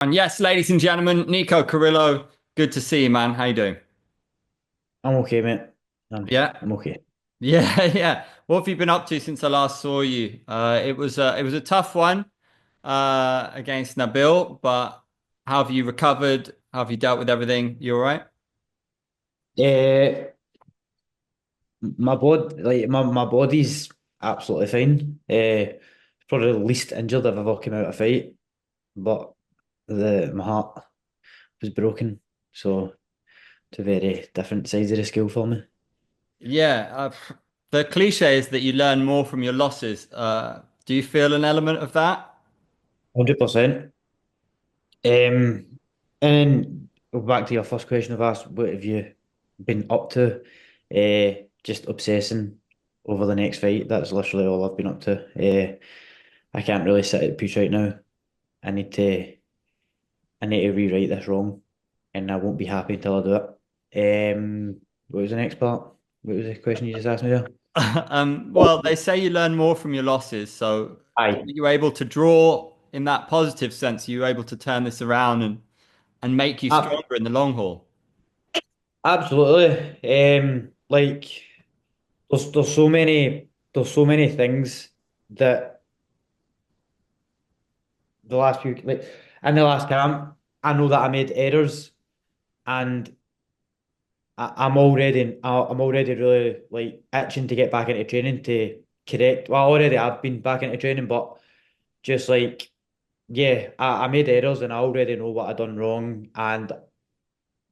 And yes, ladies and gentlemen, Nico Carrillo, good to see you, man. How you doing? I'm okay, mate. Yeah, I'm okay. yeah, yeah. What have you been up to since I last saw you? It was a tough one against Nabil, but how have you recovered? How have you dealt with everything? You all right? Uh, my body's absolutely fine. Probably the least injured I've ever come out of a fight, but the my heart was broken. So two very different sides of the scale for me. Yeah. The cliche is that you learn more from your losses. Do you feel an element of that? 100%. Um, and then back to your first question I've asked, what have you been up to? Just obsessing over the next fight. That's literally all I've been up to. I can't really sit at peace right now. I need to I need to rewrite this wrong, and I won't be happy until I do it. What was the next part? What was the question you just asked me there? Well, they say you learn more from your losses. So, Aye. are you able to draw in that positive sense? Are you able to turn this around and make you Ab- stronger in the long haul? Absolutely. Like there's so many things that the last few like in the last camp, I know that I made errors, and I'm already really like itching to get back into training to correct. Well, I already have been back into training, but just like yeah, I made errors and I already know what I done wrong. And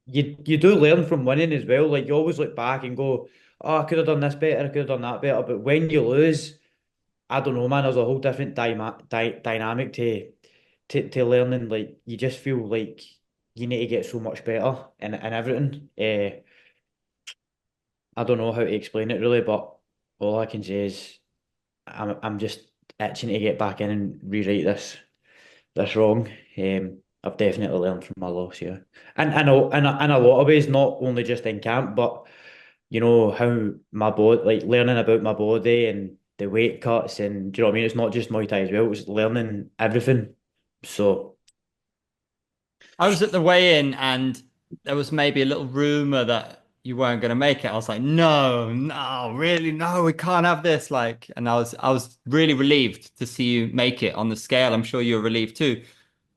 you do learn from winning as well. Like you always look back and go, oh, I could have done this better, I could have done that better. But when you lose, I don't know, man, there's a whole different dynamic to learning. Like you just feel like you need to get so much better in everything. I don't know how to explain it really, but all I can say is I'm just itching to get back in and rewrite this wrong. I've definitely learned from my loss here, and I know in a lot of ways, not only just in camp, but you know how my body, like learning about my body and the weight cuts, and do you know what I mean? It's not just Muay Thai as well; it's learning everything. So I was at the weigh-in and there was maybe a little rumor that you weren't going to make it. I was like, no, no, really, no, we can't have this. Like, and I was really relieved to see you make it on the scale. I'm sure you were relieved too.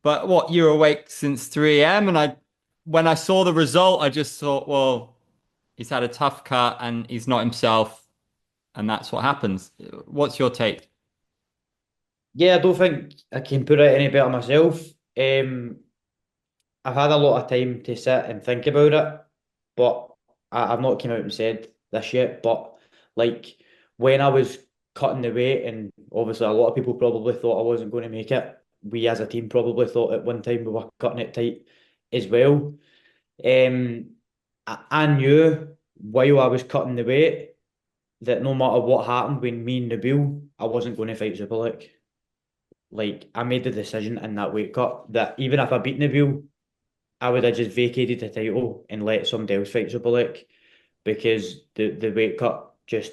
But what, you were awake since 3 a.m. and when I saw the result, I just thought, well, he's had a tough cut and he's not himself, and that's what happens. What's your take? yeah, I don't think I can put it any better myself. I've had a lot of time to sit and think about it, but I've not came out and said this yet. But like when I was cutting the weight, and obviously a lot of people probably thought I wasn't going to make it. We as a team probably thought at one time we were cutting it tight as well. I knew while I was cutting the weight that no matter what happened when me and Nabil, I wasn't going to fight Superlek. Like I made the decision in that weight cut that even if I beat Nabil, I would have just vacated the title and let somebody else fight Superlek because the weight cut just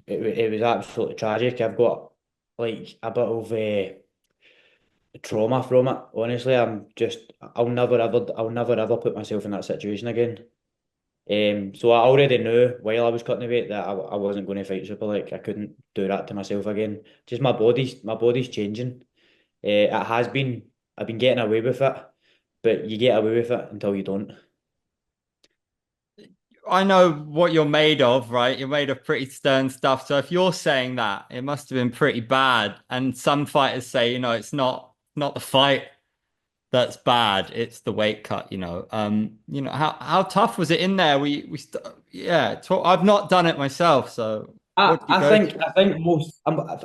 it was absolutely tragic. I've got like a bit of trauma from it. Honestly, I'll never ever put myself in that situation again. So I already knew while I was cutting the weight that I wasn't going to fight Superlek. I couldn't do that to myself again. Just my body's changing. It has been. I've been getting away with it, but you get away with it until you don't. I know what you're made of, right? You're made of pretty stern stuff. So if you're saying that, it must have been pretty bad. And some fighters say, it's not the fight that's bad, it's the weight cut. How tough was it in there? Yeah, I've not done it myself, so I, what did you I go think through? I think most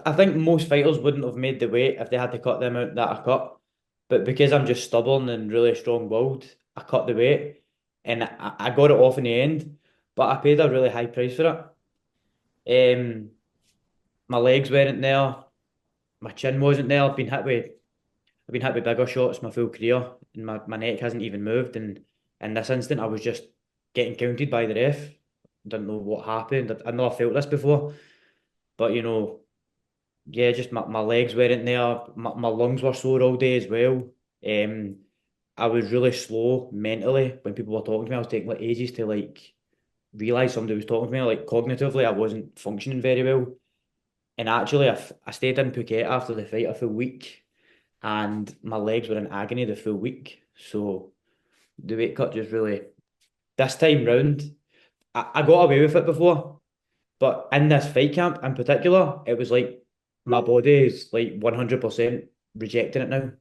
I think most fighters wouldn't have made the weight if they had to cut the amount that I cut. But because I'm just stubborn and really strong-willed, I cut the weight and I got it off in the end. But I paid a really high price for it. My legs weren't there, my chin wasn't there. I've been hit with bigger shots my full career, and my neck hasn't even moved. And in this instant, I was just getting counted by the ref. Didn't know what happened. I never felt this before, but yeah, just my legs weren't there. My lungs were sore all day as well. I was really slow mentally when people were talking to me. I was taking like ages to like realize somebody was talking to me. Like cognitively, I wasn't functioning very well. And actually, I stayed in Phuket after the fight a full week, and my legs were in agony the full week. So the weight cut just really this time round, I got away with it before, but in this fight camp in particular, it was like my body is like 100% rejecting it now.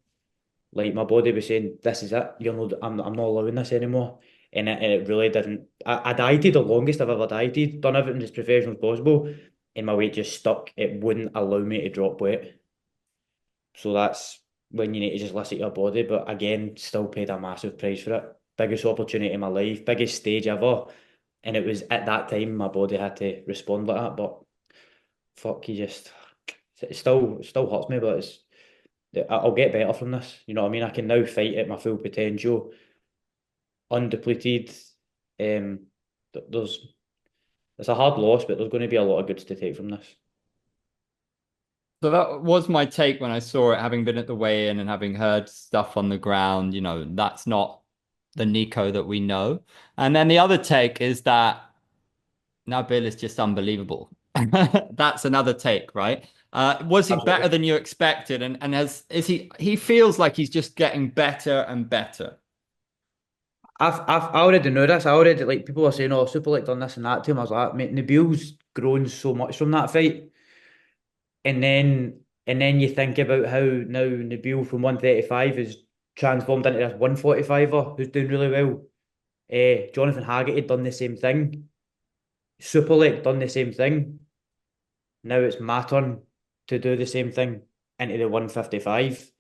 Like my body was saying, "This is it. You're not. I'm not allowing this anymore." And it really didn't. I dieted the longest I've ever dieted. Done everything as professional as possible, and my weight just stuck. It wouldn't allow me to drop weight. So that's when you need to just listen to your body. But again, still paid a massive price for it. Biggest opportunity in my life, biggest stage ever. And it was at that time my body had to respond like that. But fuck, you just it still hurts me, but I'll get better from this. You know what I mean? I can now fight at my full potential, undepleted. Um, there's it's a hard loss, but there's going to be a lot of goods to take from this. So that was my take when I saw it, having been at the weigh-in and having heard stuff on the ground. That's not the Nico that we know. And then the other take is that Nabil is just unbelievable. That's another take, right? Was he better Absolutely. than you expected? And he feels like he's just getting better and better. I already know this. I already like people are saying, "Oh, Superlek done this and that to him." I was like, "Mate, Nabil's grown so much from that fight." And then you think about how now Nabil from 135 is transformed into this 145er who's doing really well. Jonathan Haggerty done the same thing. Superlek done the same thing. Now it's my turn to do the same thing into the 155.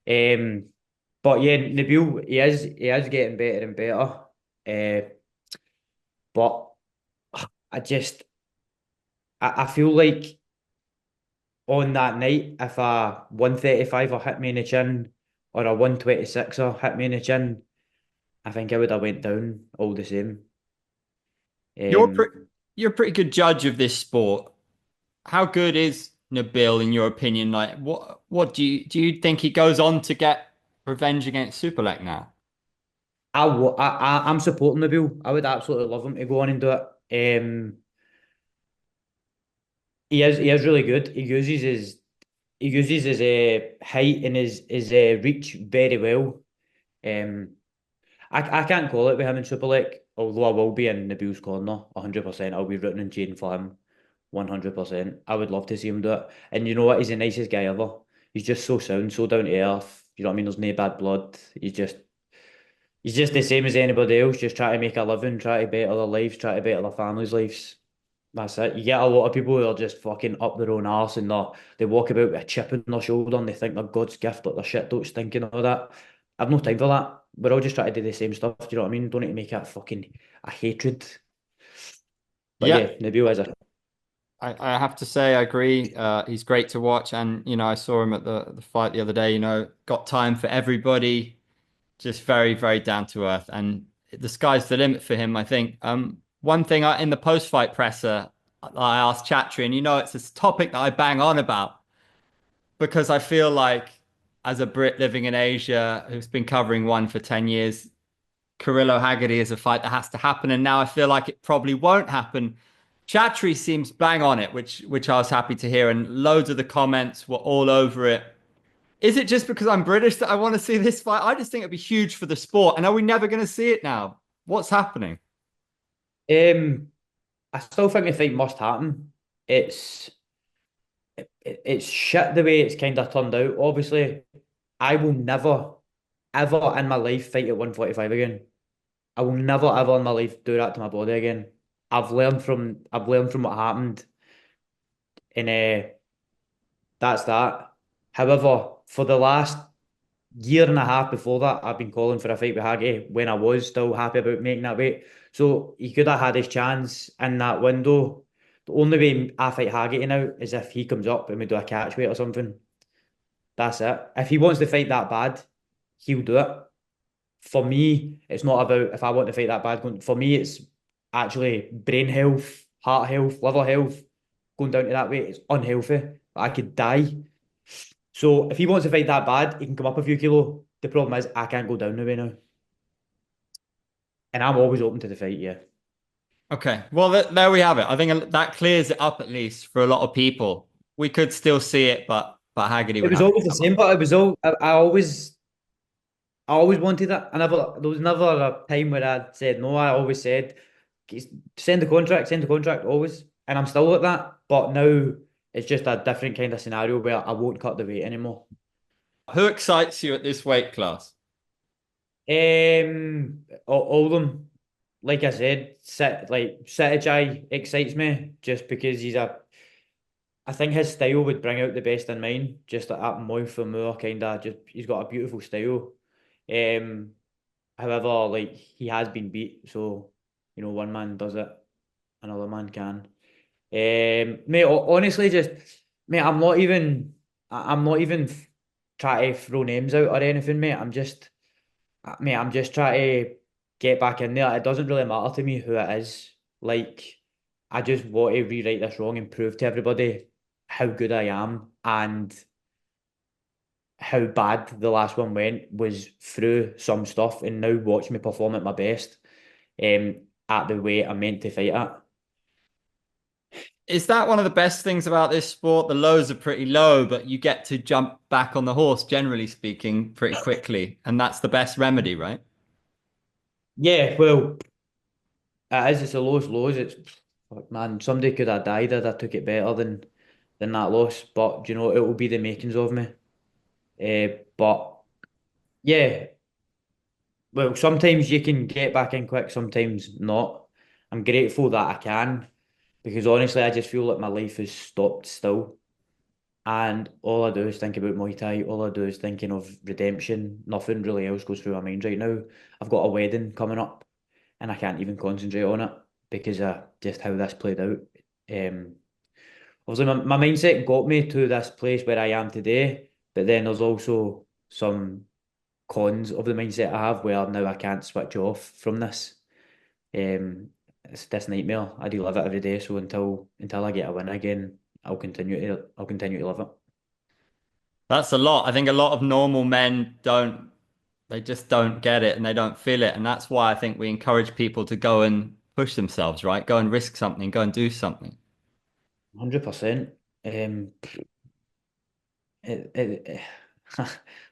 Um, but yeah, Nabil, he is getting better and better. But I just I feel like on that night, if a 135er hit me in the chin or a 126er hit me in the chin, I think I would have went down all the same. You're Um, pretty you're a pretty good judge of this sport. How good is Nabil in your opinion? Like what do you think he goes on to get revenge against Superlek now? I'm supporting the bill. I would absolutely love him to go on and do it. He is really good. He uses his height and his reach very well. Um, I can't call it with him in Superlek, although I will be in Nabil's corner 100%. I'll be rooting and cheering for him 100%. I would love to see him do it. And you know what? He's the nicest guy ever. He's just so sound, so down to earth. You know what I mean? There's no bad blood. He's just the same as anybody else, just trying to make a living, try to better their lives, try to better their families' lives. That's it. You get a lot of people who are just fucking up their own arse and they walk about with a chip on their shoulder and they think they're God's gift, like their shit don't stink and all that. I've no time for that. We're all just trying to do the same stuff. Do you know what I mean? Don't need to make it fucking a hatred. But Yeah, yeah, Nabil is a I have to say I agree. He's great to watch, and I saw him at the fight the other day. Got time for everybody, just very very down to earth, and the sky's the limit for him. I think. One thing in the post fight presser, I asked Chatri, and it's this topic that I bang on about because I feel like as a Brit living in Asia who's been covering one for 10 years, Carrillo Haggerty is a fight that has to happen, and now I feel like it probably won't happen. Chatri seems bang on it, which I was happy to hear, and loads of the comments were all over it. Is it just because I'm British that I want to see this fight? I just think it'd be huge for the sport, and are we never going to see it now? What's happening? I still think the fight must happen. It's shit the way it's kind of turned out. Obviously, I will never, ever in my life fight at 145 again. I will never, ever in my life do that to my body again. I've learned from what happened, and that's that. However, for the last year and a half before that, I've been calling for a fight with Haggy when I was still happy about making that weight. So he could have had his chance in that window. The only way I fight Haggy now is if he comes up and we do a catch weight or something. That's it. If he wants to fight that bad, he'll do it. For me, it's not about if I want to fight that bad. For me, it's actually brain health, heart health, liver health. Going down to that weight, it's unhealthy. I could die. So if he wants to fight that bad, he can come up a few kilo. The problem is I can't go down the way now, and I'm always open to the fight. Yeah, Okay. Well, there we have it. I think that clears it up at least for a lot of people. We could still see it, but Haggerty it would was have to always the come up. same, but it was all I always wanted it. There was never a time where I said no. I always said, send the contract, always. And I'm still like that. But now it's just a different kind of scenario where I won't cut the weight anymore. Who excites you at this weight class? All of them, like I said, City excites me just because I think his style would bring out the best in mine. Just like that Moy for Moore kind of, just he's got a beautiful style. Um, However, like he has been beat, so one man does it, another man can. Mate, honestly, just mate, I'm not even trying to throw names out or anything, mate. I'm just trying to get back in there. It doesn't really matter to me who it is. Like, I just want to rewrite this wrong and prove to everybody how good I am and how bad the last one went was through some stuff, and now watch me perform at my best, at the weight I'm meant to fight at. Is that one of the best things about this sport? The lows are pretty low, but you get to jump back on the horse, generally speaking, pretty quickly. And that's the best remedy, right? Yeah, well, it is. It's the lowest lows. It's fuck, man. Somebody could have died if I took it better than that loss. But it will be the makings of me. But yeah, well, sometimes you can get back in quick, sometimes not. I'm grateful that I can because honestly, I just feel like my life has stopped still. And all I do is think about Muay Thai. All I do is thinking of redemption. Nothing really else goes through my mind right now. I've got a wedding coming up, and I can't even concentrate on it because of just how this played out. Um, Obviously, my mindset got me to this place where I am today, but then there's also some cons of the mindset I have where now I can't switch off from this. It's this nightmare. I do live it every day, so until I get a win again, I'll continue to live it. That's a lot. I think a lot of normal men don't, they just don't get it and they don't feel it. And that's why I think we encourage people to go and push themselves, right? Go and risk something, go and do something. 100%. It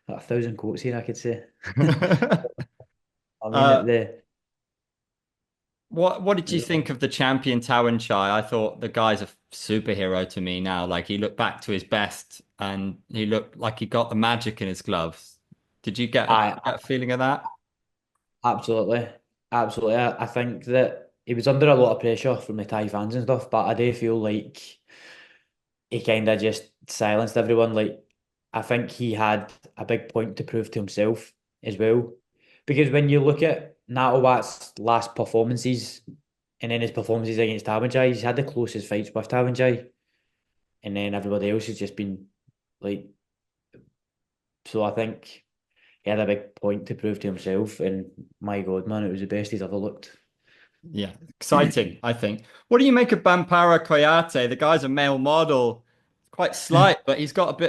1,000 quotes here, I could say. I mean, Uh, what did you think of the champion Towan Chai? I thought the guy's a superhero to me now. Like he looked back to his best and he looked like he got the magic in his gloves. Did you I get a feeling of that? absolutely, absolutely. I think that he was under a lot of pressure from the Thai fans and stuff, but I do feel like he kind of just silenced everyone. Like, I think he had a big point to prove to himself as well. Because when you look at Natowat's last performances and then his performances against Tabanjai, he's had the closest fights with Tabanjai, and then everybody else has just been like, so I think he had a big point to prove to himself, and my God, man, it was the best he's ever looked. Yeah, exciting, I think. What do you make of Bampara Koyate? The guy's a male model, quite slight, but he's got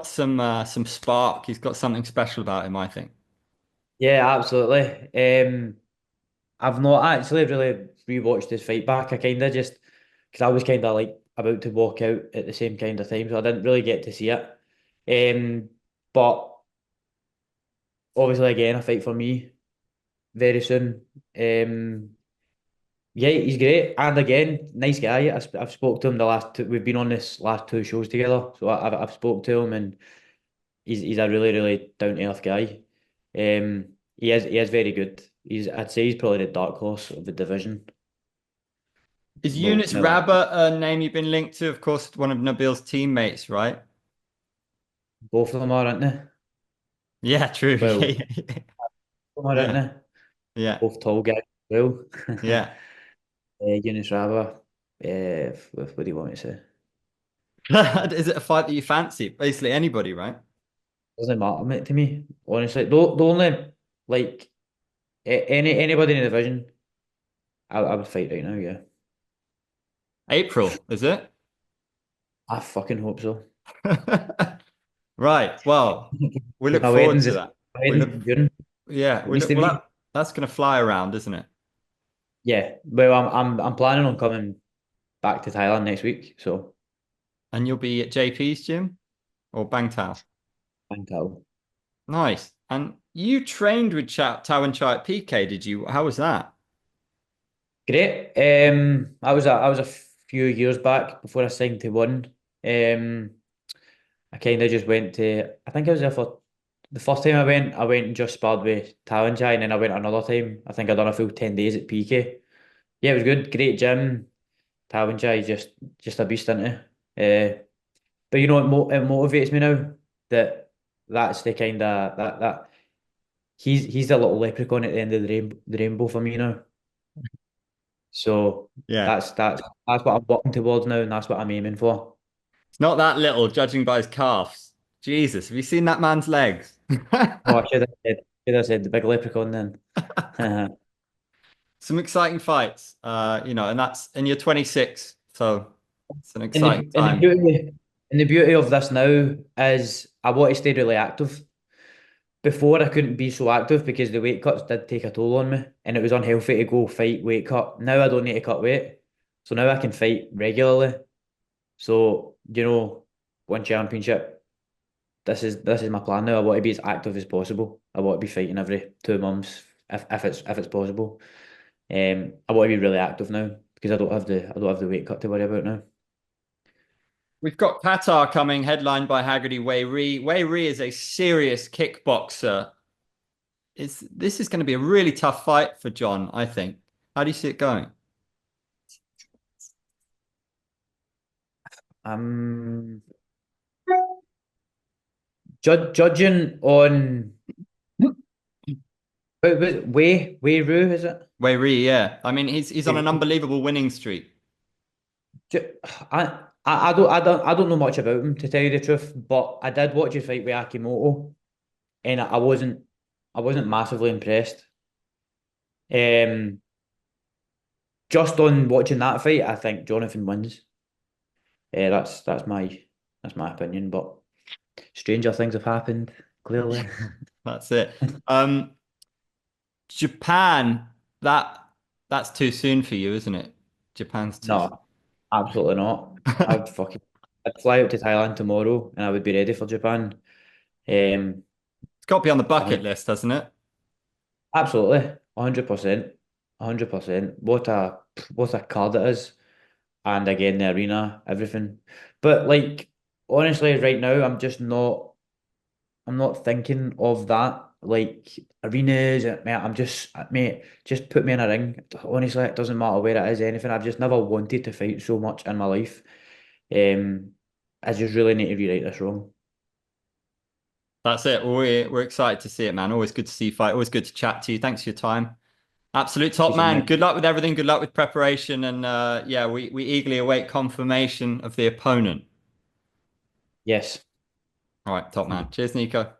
some spark. He's got something special about him, I think. Yeah, absolutely. I've not actually really rewatched his fight back. I kind of just because I was kind of like about to walk out at the same kind of time, so I didn't really get to see it. But obviously, again, a fight for me very soon. Yeah, he's great, and again, nice guy. I've spoke to him the last two. We've been on this last two shows together, so I've spoke to him, and he's a really down to earth guy. He is very good. I'd say he's probably the dark horse of the division. Is Well, Eunice no, I Rabbit a name you've been linked to? Of course, one of Nabil's teammates, right? both of them are, aren't they? Yeah, true. Well, Yeah, both of them are, aren't yeah, they? yeah, Both tall guys. Well, yeah. Eunice Raba. What do you want me to say? Is it a fight that you fancy? Basically, anybody, right? Doesn't matter, mate, to me. Honestly, the only like anybody in the division, I would fight right now. Yeah, April, is it? I fucking hope so. Right. Well, we look My forward wedding's to the that. we wedding's look, in June. yeah, It we needs look, to well, be. that's going to fly around, isn't it? Yeah. Well, I'm planning on coming back to Thailand next week. So And you'll be at JP's gym or Bangtao. thank you. Nice. And you trained with Tao and Chai at PK, did you? How was that? Great. I was a few years back before I signed to one. Um, I kind of just went to. I think I was there for the first time I went. I went and just sparred with Talanjai, and then I went another time. I think I done a full 10 days at PK. Yeah, it was good. Great gym. Talanjai just a beast, isn't it? But you know, it motivates me now that that's the kind of that he's the little leprechaun at the end of the rainbow for me now. So Yeah. that's what I'm working towards now, and that's what I'm aiming for. It's not that little, judging by his calves. Jesus, have you seen that man's legs? Oh, should have said the big leprechaun then. Some exciting fights, and you're 26, so it's an And exciting the time. beauty and the beauty of this now is I want to stay really active. Before I couldn't be so active because the weight cuts did take a toll on me, and it was unhealthy to go fight weight cut. Now I don't need to cut weight, so now I can fight regularly. So one championship. This is my plan now. I want to be as active as possible. I want to be fighting every 2 months if it's possible. I want to be really active now because I don't have the weight cut to worry about now. We've got Qatar coming, headlined by Haggerty Wei Ri. Wei Ri is a serious kickboxer. This is going to be a really tough fight for John, I think. How do you see it going? I'm judging on Wei Ru, is it? Wei Ri, yeah. I mean, he's on an Wei- unbelievable winning streak. Ju- I don't know much about him to tell you the truth, but I did watch his fight with Akimoto, and I wasn't massively impressed. Um, just on watching that fight, I think Jonathan wins. That's my opinion, but stranger things have happened, clearly. That's it. Um, Japan, that that's too soon for you, isn't it? Japan's too soon. No, absolutely not. I'd fly out to Thailand tomorrow and I would be ready for Japan. Um, It's got to be on the I bucket think list, hasn't it? absolutely, 100%, 100%. What a card it is. And again, the arena, everything. But like honestly, right now I'm not thinking of that. Like arenas, mate, just put me in a ring. Honestly, it doesn't matter where it is, anything. I've just never wanted to fight so much in my life. Um, I just really need to rewrite this wrong. That's it. We're excited to see it, man. Always good to see you fight. Always good to chat to you. Thanks for your time. Absolute top Appreciate man. it. Good luck with everything. Good luck with preparation. And yeah, we eagerly await confirmation of the opponent. Yes. All right, top man. Cheers, Nico.